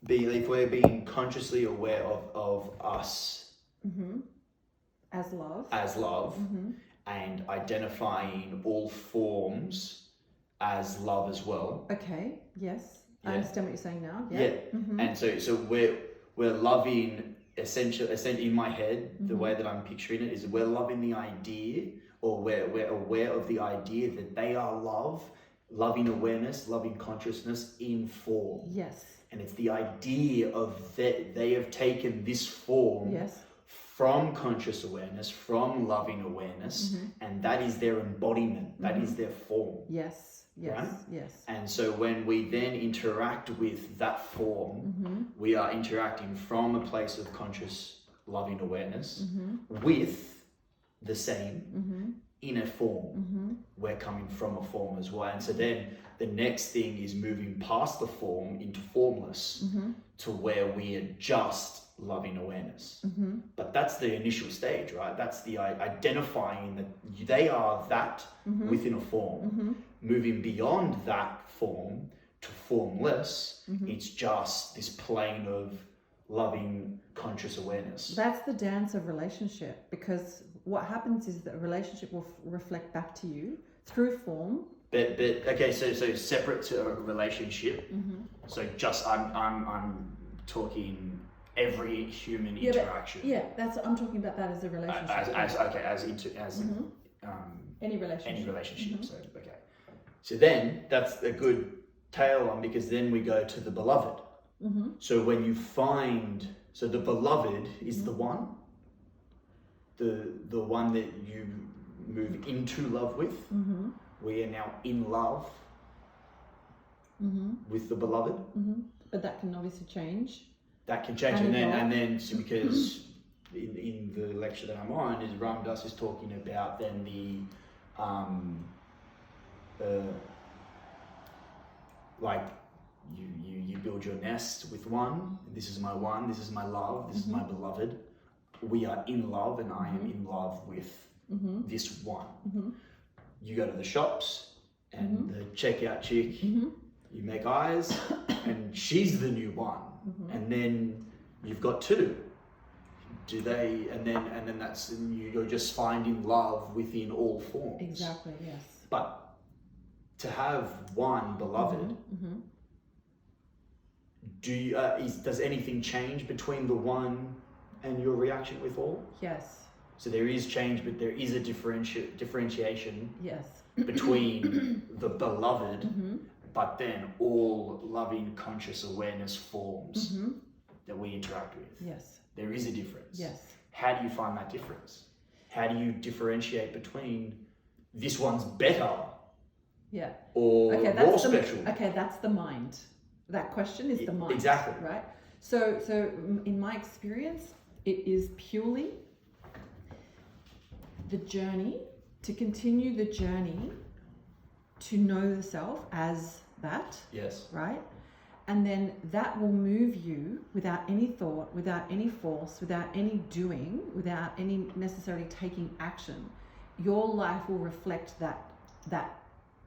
if we're being consciously aware of us as love, and identifying all forms as love as well. Okay. Yes. I understand what you're saying now. Yeah. And so we're loving essentially in my head, the way that I'm picturing it is we're loving the idea, or we're aware of the idea that they are loving awareness, loving consciousness in form. Yes. And it's the idea of that they have taken this form from conscious awareness, from loving awareness, and that is their embodiment, that is their form. Yes. Yes. Right? Yes. And so when we then interact with that form, we are interacting from a place of conscious loving awareness with the same in a form. We're coming from a form as well. And so then the next thing is moving past the form into formless to where we are just loving awareness. But that's the initial stage, right? That's the identifying that they are that within a form. Moving beyond that form to formless, it's just this plane of loving conscious awareness. That's the dance of relationship, because what happens is that a relationship will reflect back to you through form. But okay, so separate to a relationship. So just I'm talking every human interaction. I'm talking about that as a relationship. Any relationship. Any relationship. So okay. So then that's a good tail on, because then we go to the beloved. So when you find, so the beloved is the one, the one that you move into love with. We are now in love with the beloved. But that can obviously change. That can change, and then so because in the lecture that I'm on, is Ram Dass is talking about then the like you build your nest with one. This is my one. This is my love. This is my beloved. We are in love, and I am in love with this one. You go to the shops, and the checkout chick, you make eyes, and she's the new one. And then you've got two. Do they? And then that's you're just finding love within all forms. Exactly. Yes. But to have one beloved, does anything change between the one and your reaction with all? Yes. So there is change, but there is a differentiation. Yes. Between the beloved, but then all loving conscious awareness forms that we interact with. Yes. There is a difference. Yes. How do you find that difference? How do you differentiate between this one's better? Yeah. Or more special? That's the mind. That question is the mind. Exactly. Right? So in my experience, it is purely the journey, to continue the journey to know the self as that. Yes. Right? And then that will move you without any thought, without any force, without any doing, without any necessarily taking action. Your life will reflect that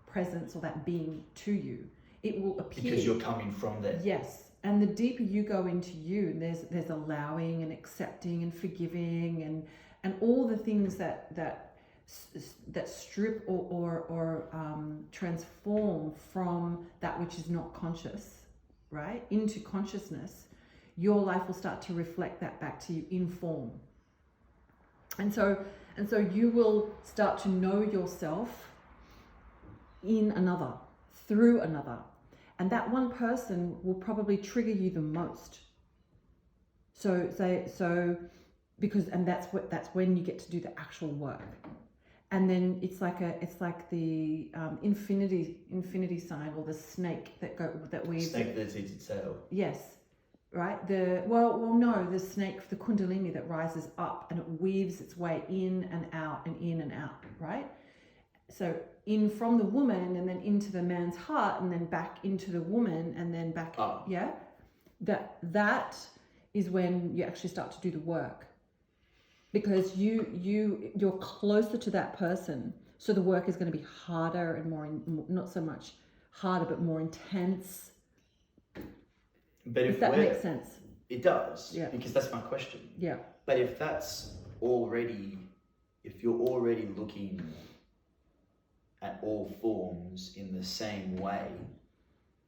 presence or that being to you. It will appear. Because you're coming from there. Yes. And the deeper you go into you, there's allowing and accepting and forgiving and all the things that strip or transform from that which is not conscious, right, into consciousness. Your life will start to reflect that back to you in form. And so you will start to know yourself in another, through another. And that one person will probably trigger you the most. Because that's when you get to do the actual work. And then it's like the infinity sign, or the snake that weaves. Snake that eats its tail. Yes, right. The snake, the kundalini that rises up and it weaves its way in and out and in and out, right? So in from the woman and then into the man's heart and then back into the woman and then back. Up. Yeah, that is when you actually start to do the work. Because you're closer to that person, so the work is going to be harder and more not so much harder, but more intense. But If that makes sense. It does. Yeah. Because that's my question. Yeah. But if you're already looking at all forms in the same way,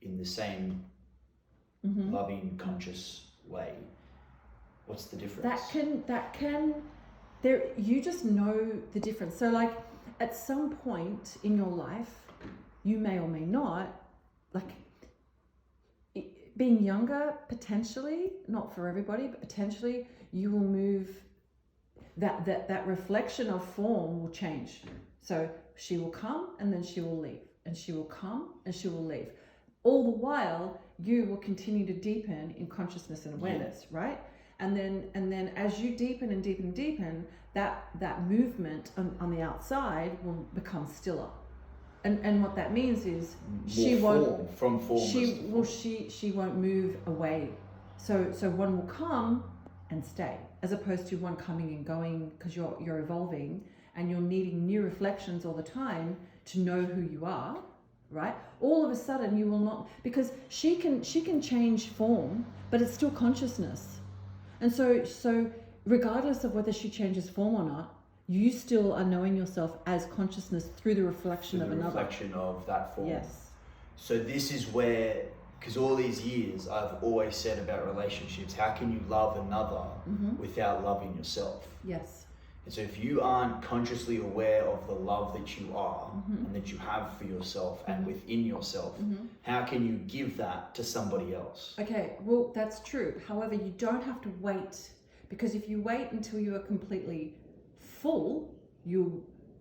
in the same loving, conscious way, what's the difference? You just know the difference. So like at some point in your life, you may or may not, like being younger, potentially, not for everybody, but potentially you will move, that reflection of form will change. So she will come and then she will leave, and she will come and she will leave. All the while, you will continue to deepen in consciousness and awareness, right? And then as you deepen and deepen and deepen, that movement on the outside will become stiller. And what that means is she won't move away. So one will come and stay, as opposed to one coming and going, because you're evolving and you're needing new reflections all the time to know who you are, right? All of a sudden you will not, because she can change form, but it's still consciousness. And so regardless of whether she changes form or not, you still are knowing yourself as consciousness through the reflection of another. Reflection of that form. Yes. So this is where, because all these years I've always said about relationships, how can you love another without loving yourself? Yes. And so if you aren't consciously aware of the love that you are and that you have for yourself and within yourself, how can you give that to somebody else? Okay, well, that's true. However, you don't have to wait, because if you wait until you are completely full,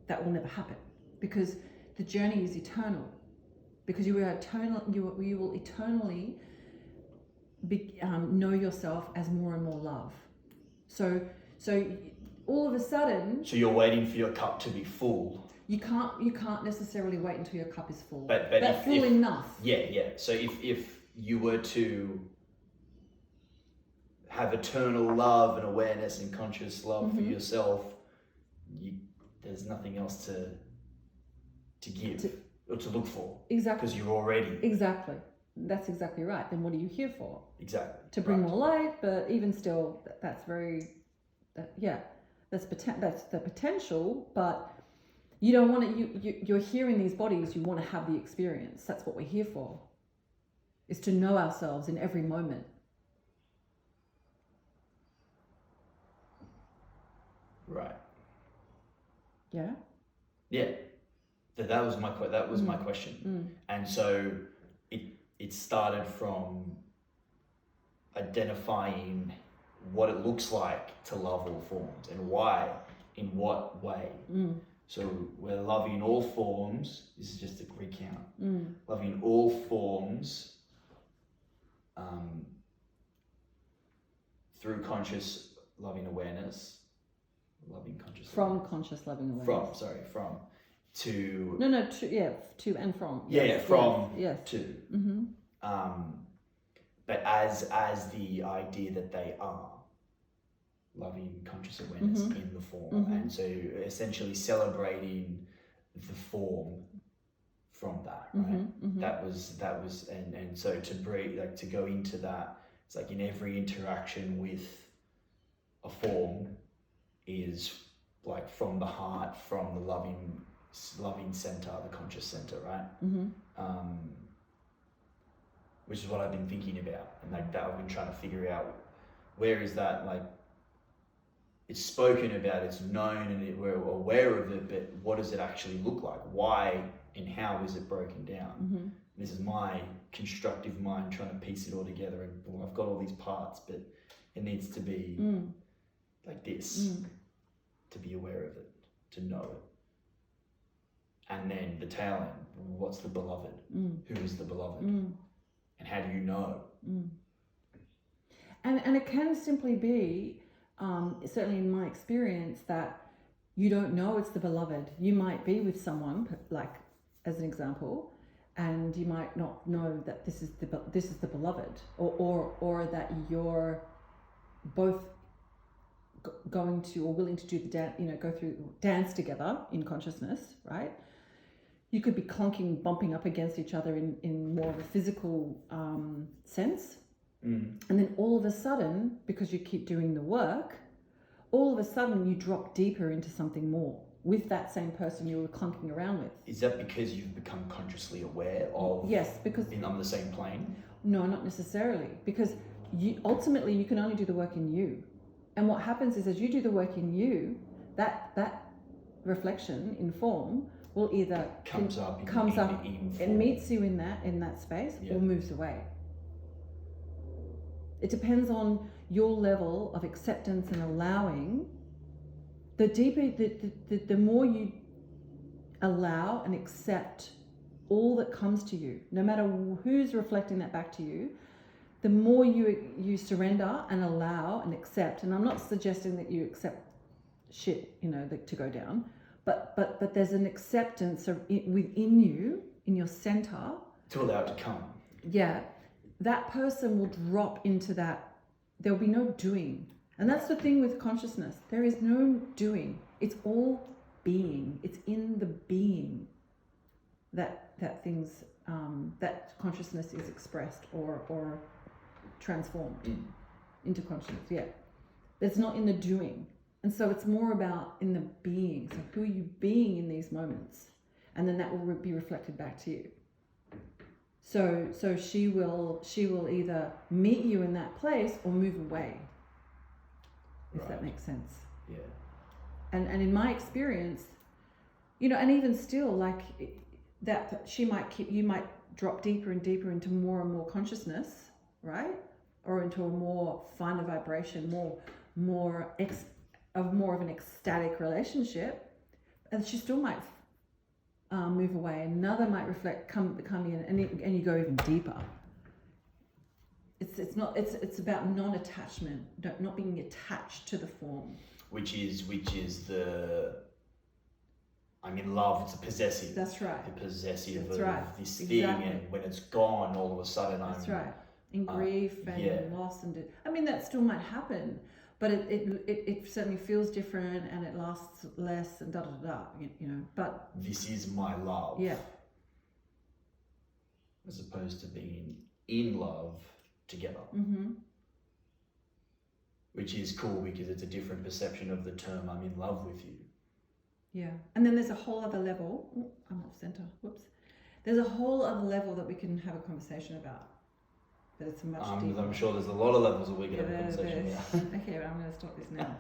that will never happen, because the journey is eternal. Because you will eternally know yourself as more and more love. So all of a sudden. So you're waiting for your cup to be full. You can't necessarily wait until your cup is full. But full enough. Yeah. So if you were to have eternal love and awareness and conscious love for yourself, there's nothing else to give or to look for. Exactly. Because you're already. Exactly. That's exactly right. Then what are you here for? Exactly. To bring more light, but even still, that's very, that's the potential, but you don't want to, you're here in these bodies, you want to have the experience. That's what we're here for, is to know ourselves in every moment. Right. Yeah? Yeah. That was my question. And so it started from identifying what it looks like to love all forms and why, in what way. So we're loving all forms. This is just a recount. Loving all forms through conscious loving awareness. Loving conscious From awareness. conscious loving awareness. From. To. No, to and from. Yes, from yes. to. But as the idea that they are loving conscious awareness in the form, and so essentially celebrating the form from that, right? That was and so to breathe, like to go into that, it's like in every interaction with a form is like from the heart, from the loving center, the conscious center, right? Which is what I've been thinking about, and like that I've been trying to figure out, where is that, like it's spoken about, it's known, and we're aware of it, but what does it actually look like? Why and how is it broken down? This is my constructive mind trying to piece it all together, and well, I've got all these parts, but it needs to be like this, to be aware of it, to know it. And then the tail end, what's the beloved? Who is the beloved? And how do you know? And it can simply be, certainly in my experience, that you don't know it's the beloved. You might be with someone, like as an example, and you might not know that this is the beloved, or that you're both going to or willing to do the dance, go through dance together in consciousness, right? You could be clunking, bumping up against each other in more of a physical sense, And then all of a sudden, because you keep doing the work, all of a sudden you drop deeper into something more with that same person you were clunking around with. Is that because you've become consciously aware of? Yes, because on the same plane? no, not necessarily, because ultimately you can only do the work in you. And what happens is, as you do the work in you, that reflection in form will either Comes up and meets you in that space, Yeah. or moves away. It depends on your level of acceptance and allowing. The deeper, the more you allow and accept all that comes to you, no matter who's reflecting that back to you, the more you surrender and allow and accept. And I'm not suggesting that you accept shit, to go down, but there's an acceptance within you, in your center, to allow it to come. Yeah, that person will drop into that. There'll be no doing. And that's the thing with consciousness. There is no doing. It's all being. It's in the being that things, that consciousness is expressed or transformed into consciousness. Yeah. It's not in the doing. And so it's more about in the being. So who are you being in these moments? And then that will be reflected back to you. So she will either meet you in that place or move away. If that makes sense. Yeah. And in my experience, and even still, like that, you might drop deeper and deeper into more and more consciousness, right? Or into a more finer vibration, more of an ecstatic relationship, and she still might move away. Another might come in, and you go even deeper. It's about non-attachment, not being attached to the form. Which is the, I'm in love. It's a possessive. That's right. The possessive That's of right. this Exactly. thing, and when it's gone, all of a sudden That's right. In grief and loss that still might happen, but it certainly feels different, and it lasts less, and But this is my love. Yeah. As opposed to being in love together. Mm-hmm. Which is cool because it's a different perception of the term "I'm in love with you." Yeah, and then there's a whole other level. Oh, I'm off center. Whoops. There's a whole other level that we can have a conversation about. But it's much deeper. I'm sure there's a lot of levels that we can have a conversation about. Okay, but I'm going to stop this now.